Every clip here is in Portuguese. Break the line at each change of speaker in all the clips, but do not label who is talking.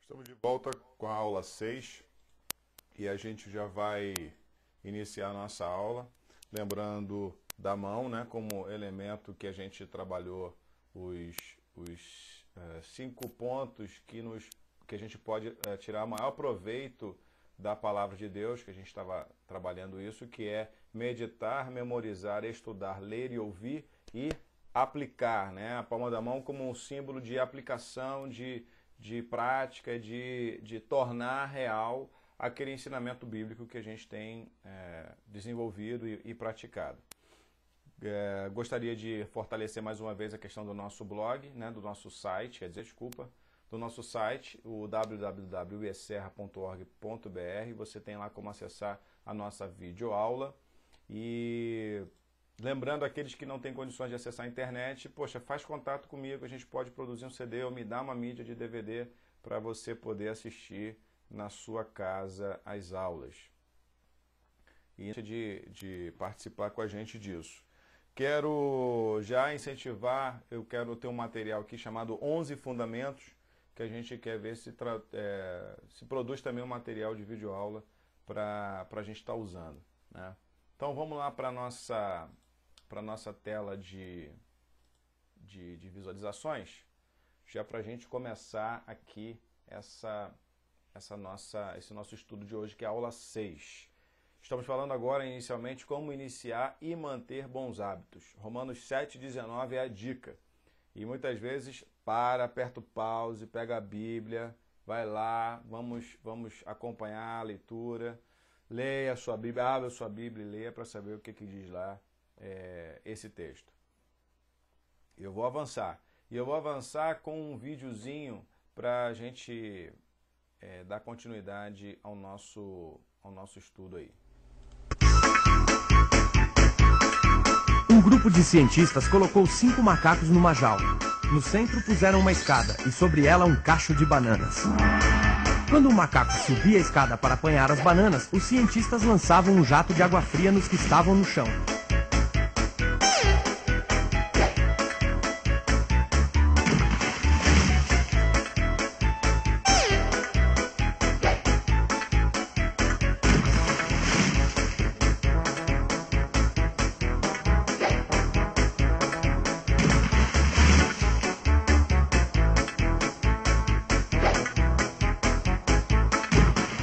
Estamos de volta com a aula 6 e a gente já vai iniciar a nossa aula, lembrando da mão, né, como elemento que a gente trabalhou os 5 pontos que a gente pode tirar maior proveito da palavra de Deus, que a gente estava trabalhando isso, que é meditar, memorizar, estudar, ler e ouvir e aplicar, né, a palma da mão como um símbolo de aplicação, de prática, de tornar real aquele ensinamento bíblico que a gente tem desenvolvido e praticado. Gostaria de fortalecer mais uma vez a questão do nosso blog, né, do nosso site, do nosso site, o www.ieserra.org.br. Você tem lá como acessar a nossa videoaula. E lembrando aqueles que não têm condições de acessar a internet, poxa, faz contato comigo, a gente pode produzir um CD ou me dá uma mídia de DVD para você poder assistir na sua casa as aulas. E de participar com a gente disso. Quero já incentivar, eu quero ter um material aqui chamado 11 Fundamentos, que a gente quer ver se produz também um material de videoaula para a gente estar usando, né? Então vamos lá para a nossa tela de visualizações, já para a gente começar aqui esse nosso estudo de hoje, que é a aula 6. Estamos falando agora inicialmente como iniciar e manter bons hábitos. Romanos 7,19 é a dica. E muitas vezes aperta o pause, pega a Bíblia, vai lá, vamos acompanhar a leitura, leia a sua Bíblia, abra a sua Bíblia e leia para saber o que diz lá esse texto. Eu vou avançar. E eu vou avançar com um videozinho para a gente dar continuidade ao nosso estudo aí.
Um grupo de cientistas colocou 5 macacos numa jaula. No centro puseram uma escada e sobre ela um cacho de bananas. Quando o macaco subia a escada para apanhar as bananas, os cientistas lançavam um jato de água fria nos que estavam no chão.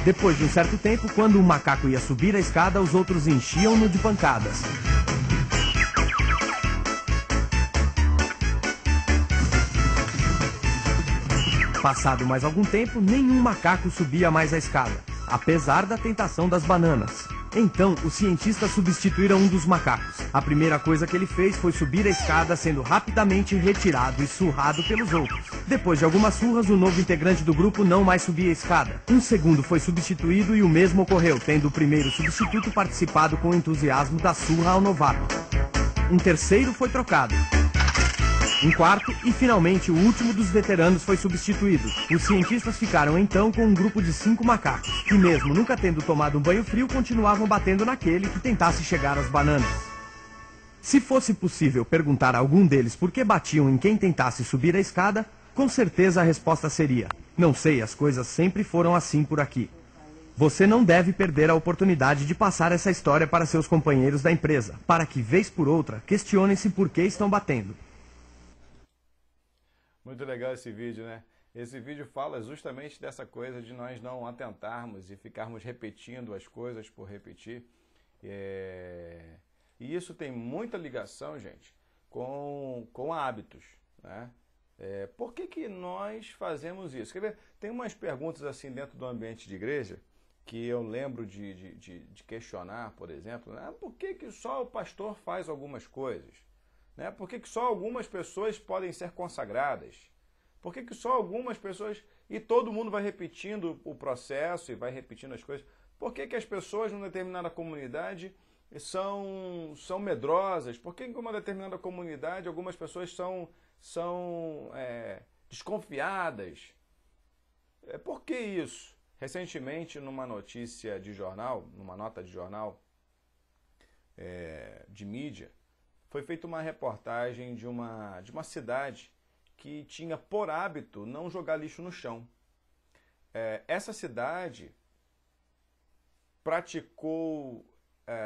Depois de um certo tempo, quando o macaco ia subir a escada, os outros enchiam-no de pancadas. Passado mais algum tempo, nenhum macaco subia mais a escada, apesar da tentação das bananas. Então, os cientistas substituíram um dos macacos. A primeira coisa que ele fez foi subir a escada, sendo rapidamente retirado e surrado pelos outros. Depois de algumas surras, o novo integrante do grupo não mais subia a escada. Um segundo foi substituído e o mesmo ocorreu, tendo o primeiro substituto participado com entusiasmo da surra ao novato. Um terceiro foi trocado. Um quarto e, finalmente, o último dos veteranos foi substituído. Os cientistas ficaram então com um grupo de 5 macacos, que mesmo nunca tendo tomado um banho frio, continuavam batendo naquele que tentasse chegar às bananas. Se fosse possível perguntar a algum deles por que batiam em quem tentasse subir a escada, com certeza a resposta seria: não sei, as coisas sempre foram assim por aqui. Você não deve perder a oportunidade de passar essa história para seus companheiros da empresa, para que, vez por outra, questionem-se por que estão batendo.
Muito legal esse vídeo, né? Esse vídeo fala justamente dessa coisa de nós não atentarmos e ficarmos repetindo as coisas por repetir. E isso tem muita ligação, gente, com hábitos, né? Por que nós fazemos isso? Quer ver? Tem umas perguntas assim dentro do ambiente de igreja que eu lembro de questionar, por exemplo, né? Por que só o pastor faz algumas coisas? Né? Por que só algumas pessoas podem ser consagradas? Por que só algumas pessoas... E todo mundo vai repetindo o processo e vai repetindo as coisas. Por que as pessoas numa determinada comunidade são medrosas? Por que em uma determinada comunidade algumas pessoas são desconfiadas? Por que isso? Recentemente, numa notícia de jornal, numa nota de jornal de mídia, foi feita uma reportagem de uma cidade que tinha por hábito não jogar lixo no chão. Essa cidade praticou,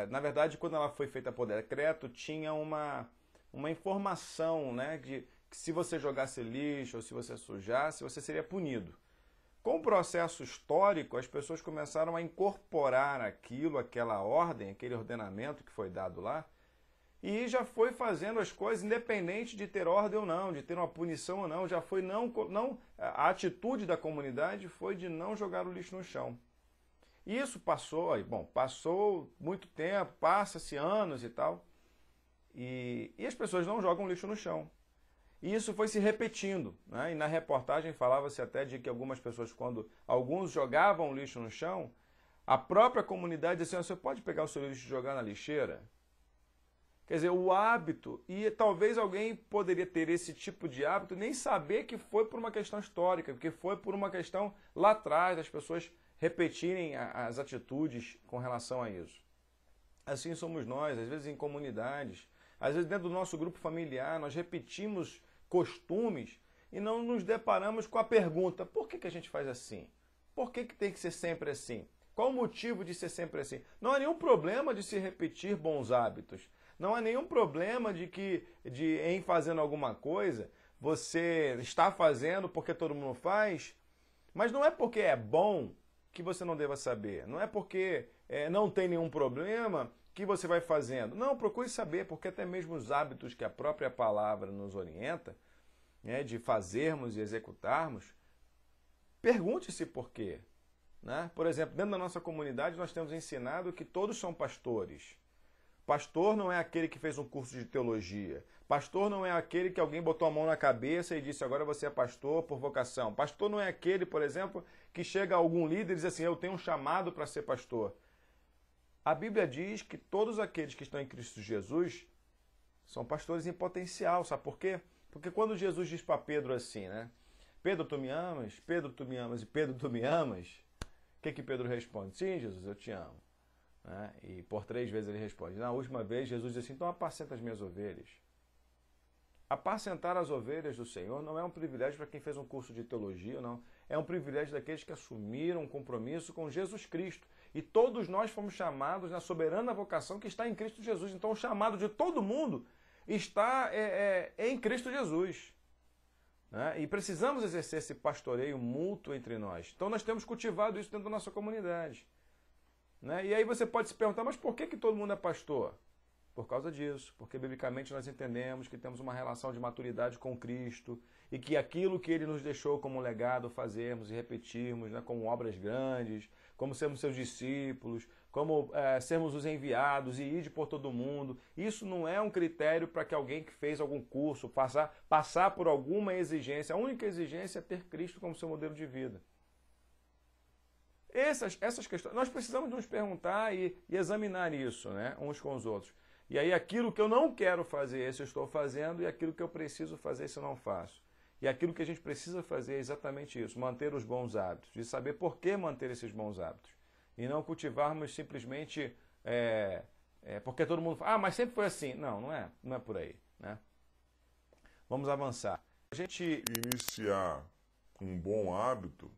na verdade, quando ela foi feita por decreto, tinha uma informação, né, de que se você jogasse lixo ou se você sujasse, você seria punido. Com o processo histórico, as pessoas começaram a incorporar aquilo, aquela ordem, aquele ordenamento que foi dado lá, e já foi fazendo as coisas independente de ter ordem ou não, de ter uma punição ou não, já foi a atitude da comunidade foi de não jogar o lixo no chão. Isso passou muito tempo, passa-se anos e tal, e as pessoas não jogam lixo no chão. E isso foi se repetindo, né? E na reportagem falava-se até de que algumas pessoas, quando alguns jogavam lixo no chão, a própria comunidade dizia assim, você pode pegar o seu lixo e jogar na lixeira? Quer dizer, o hábito, e talvez alguém poderia ter esse tipo de hábito, nem saber que foi por uma questão histórica, que foi por uma questão lá atrás, das pessoas repetirem as atitudes com relação a isso. Assim somos nós, às vezes em comunidades, às vezes dentro do nosso grupo familiar, nós repetimos costumes e não nos deparamos com a pergunta, por que a gente faz assim? Por que tem que ser sempre assim? Qual o motivo de ser sempre assim? Não há nenhum problema de se repetir bons hábitos. Não há nenhum problema em fazendo alguma coisa, você está fazendo porque todo mundo faz, mas não é porque é bom que você não deva saber. Não é porque não tem nenhum problema que você vai fazendo. Não, procure saber, porque até mesmo os hábitos que a própria palavra nos orienta, né, de fazermos e executarmos, pergunte-se por quê. Né? Por exemplo, dentro da nossa comunidade nós temos ensinado que todos são pastores. Pastor não é aquele que fez um curso de teologia. Pastor não é aquele que alguém botou a mão na cabeça e disse, agora você é pastor por vocação. Pastor não é aquele, por exemplo, que chega a algum líder e diz assim, eu tenho um chamado para ser pastor. A Bíblia diz que todos aqueles que estão em Cristo Jesus são pastores em potencial. Sabe por quê? Porque quando Jesus diz para Pedro assim, né? Pedro, tu me amas? Pedro, tu me amas? E Pedro, tu me amas? O que Pedro responde? Sim, Jesus, eu te amo. Né? E por 3 vezes ele responde. Na última vez, Jesus diz assim, então apacenta as minhas ovelhas. Apacentar as ovelhas do Senhor não é um privilégio para quem fez um curso de teologia, não. É um privilégio daqueles que assumiram um compromisso com Jesus Cristo. E todos nós fomos chamados na soberana vocação que está em Cristo Jesus. Então o chamado de todo mundo está em Cristo Jesus. Né? E precisamos exercer esse pastoreio mútuo entre nós. Então nós temos cultivado isso dentro da nossa comunidade. Né? E aí você pode se perguntar, mas por que todo mundo é pastor? Por causa disso, porque biblicamente nós entendemos que temos uma relação de maturidade com Cristo e que aquilo que Ele nos deixou como legado fazermos e repetirmos, né, como obras grandes, como sermos seus discípulos, como sermos os enviados e ir por todo mundo. Isso não é um critério para que alguém que fez algum curso passar por alguma exigência. A única exigência é ter Cristo como seu modelo de vida. Essas questões, nós precisamos nos perguntar e examinar isso, né, uns com os outros. E aí aquilo que eu não quero fazer, esse eu estou fazendo, e aquilo que eu preciso fazer, esse eu não faço. E aquilo que a gente precisa fazer é exatamente isso, manter os bons hábitos, e saber por que manter esses bons hábitos. E não cultivarmos simplesmente porque todo mundo fala, mas sempre foi assim. Não, não é por aí. Né? Vamos avançar.
A gente iniciar um bom hábito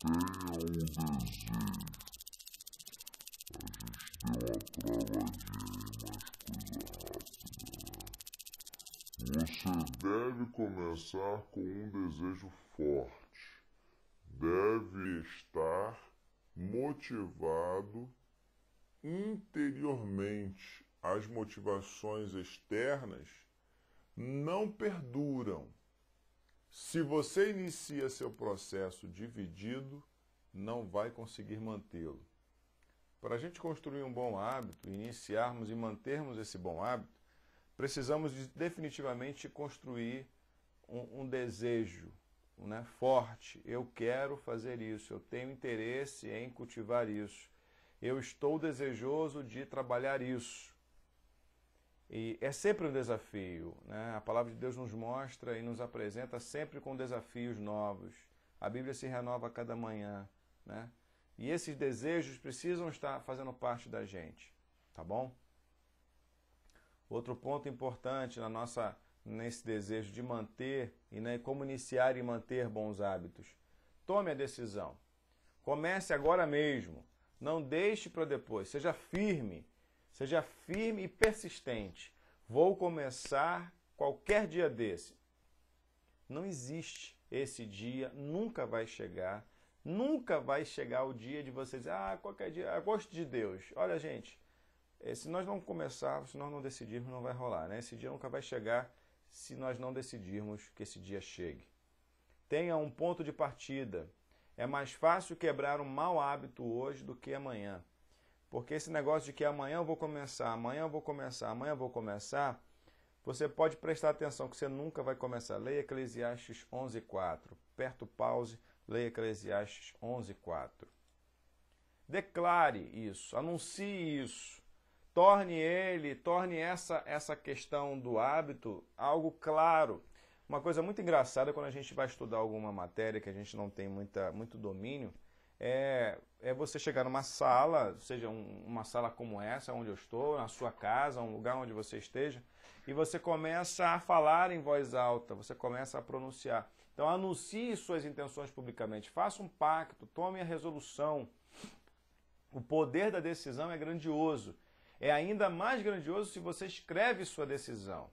tenha um desejo. A gente deu uma travadinha aí, mas coisa rápida, né? Você deve começar com um desejo forte. Deve estar motivado interiormente. As motivações externas não perduram. Se você inicia seu processo dividido, não vai conseguir mantê-lo. Para a gente construir um bom hábito, iniciarmos e mantermos esse bom hábito, precisamos definitivamente construir um desejo,
né, forte. Eu quero fazer isso, eu tenho interesse em cultivar isso. Eu estou desejoso de trabalhar isso. E é sempre um desafio, né? A palavra de Deus nos mostra e nos apresenta sempre com desafios novos. A Bíblia se renova a cada manhã, né? E esses desejos precisam estar fazendo parte da gente, tá bom? Outro ponto importante nesse desejo de manter e como iniciar e manter bons hábitos. Tome a decisão. Comece agora mesmo. Não deixe para depois. Seja firme e persistente. Vou começar qualquer dia desse. Não existe esse dia, nunca vai chegar. Nunca vai chegar o dia de você dizer, qualquer dia, eu gosto de Deus. Olha, gente, se nós não começarmos, se nós não decidirmos, não vai rolar, né? Esse dia nunca vai chegar se nós não decidirmos que esse dia chegue. Tenha um ponto de partida. É mais fácil quebrar um mau hábito hoje do que amanhã. Porque esse negócio de que amanhã eu vou começar, amanhã eu vou começar, amanhã eu vou começar, você pode prestar atenção que você nunca vai começar. Leia Eclesiastes 11:4. Aperta o pause, leia Eclesiastes 11:4. Declare isso, anuncie isso. Torne essa questão do hábito algo claro. Uma coisa muito engraçada quando a gente vai estudar alguma matéria que a gente não tem muito domínio, é você chegar numa sala, seja uma sala como essa, onde eu estou, na sua casa, um lugar onde você esteja, e você começa a falar em voz alta, você começa a pronunciar. Então anuncie suas intenções publicamente, faça um pacto, tome a resolução. O poder da decisão é grandioso. É ainda mais grandioso se você escreve sua decisão.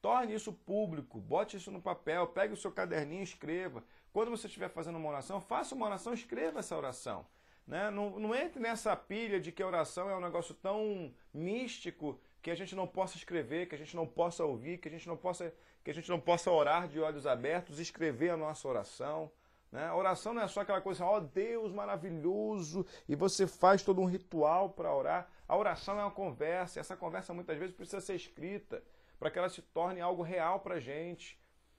Torne isso público, bote isso no papel, pegue o seu caderninho e escreva. Quando você estiver fazendo uma oração, faça uma oração, escreva essa oração. Né? Não entre nessa pilha de que a oração é um negócio tão místico que a gente não possa escrever, que a gente não possa ouvir, que a gente não possa orar de olhos abertos e escrever a nossa oração. Né? A oração não é só aquela coisa, ó Deus maravilhoso, e você faz todo um ritual para orar. A oração é uma conversa, e essa conversa muitas vezes precisa ser escrita, para que ela se torne algo real para a gente.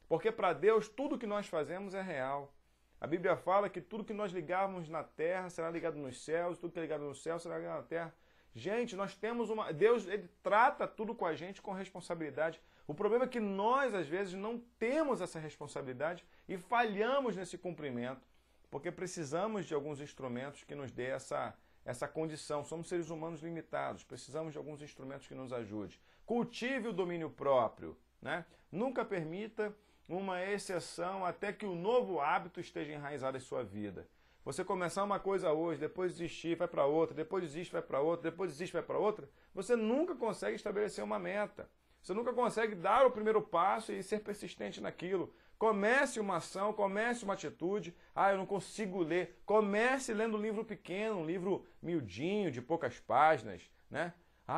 Porque para Deus tudo que nós fazemos é real. A Bíblia fala que tudo que nós ligarmos na terra será ligado nos céus, tudo que é ligado no céu será ligado na terra. Gente, nós temos Deus, Ele trata tudo com a gente com responsabilidade. O problema é que nós, às vezes, não temos essa responsabilidade e falhamos nesse cumprimento, porque precisamos de alguns instrumentos que nos dê essa condição. Somos seres humanos limitados, precisamos de alguns instrumentos que nos ajudem. Cultive o domínio próprio, né? Nunca permita uma exceção até que o novo hábito esteja enraizado em sua vida. Você começar uma coisa hoje, depois desistir, vai para outra, depois desiste, vai para outra, depois desiste, vai para outra, você nunca consegue estabelecer uma meta. Você nunca consegue dar o primeiro passo e ser persistente naquilo. Comece uma ação, comece uma atitude. Eu não consigo ler. Comece lendo um livro pequeno, um livro miudinho, de poucas páginas, né?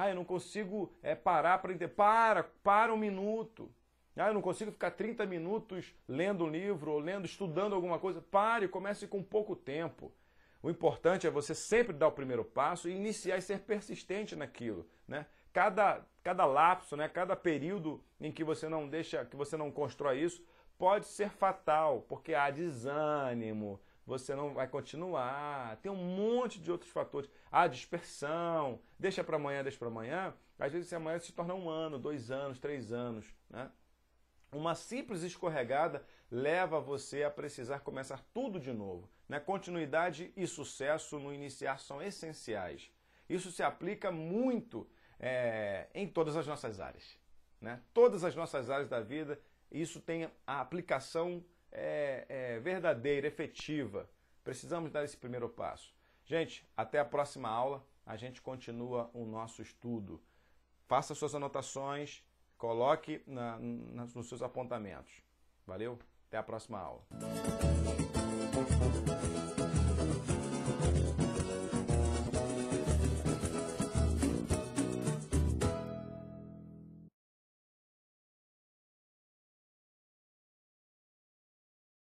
Eu não consigo parar para entender. Para um minuto. Eu não consigo ficar 30 minutos lendo um livro ou estudando alguma coisa. Pare, comece com pouco tempo. O importante é você sempre dar o primeiro passo e iniciar e ser persistente naquilo, né? Cada lapso, né? Cada período em que você não constrói isso, pode ser fatal, porque há desânimo, você não vai continuar, tem um monte de outros fatores. Há dispersão, deixa para amanhã, às vezes esse amanhã se torna 1 ano, 2 anos, 3 anos, né? Uma simples escorregada leva você a precisar começar tudo de novo. Né? Continuidade e sucesso no iniciar são essenciais. Isso se aplica muito em todas as nossas áreas. Né? Todas as nossas áreas da vida, isso tem a aplicação verdadeira, efetiva. Precisamos dar esse primeiro passo. Gente, até a próxima aula, a gente continua o nosso estudo. Faça suas anotações, coloque nos seus apontamentos. Valeu? Até a próxima aula.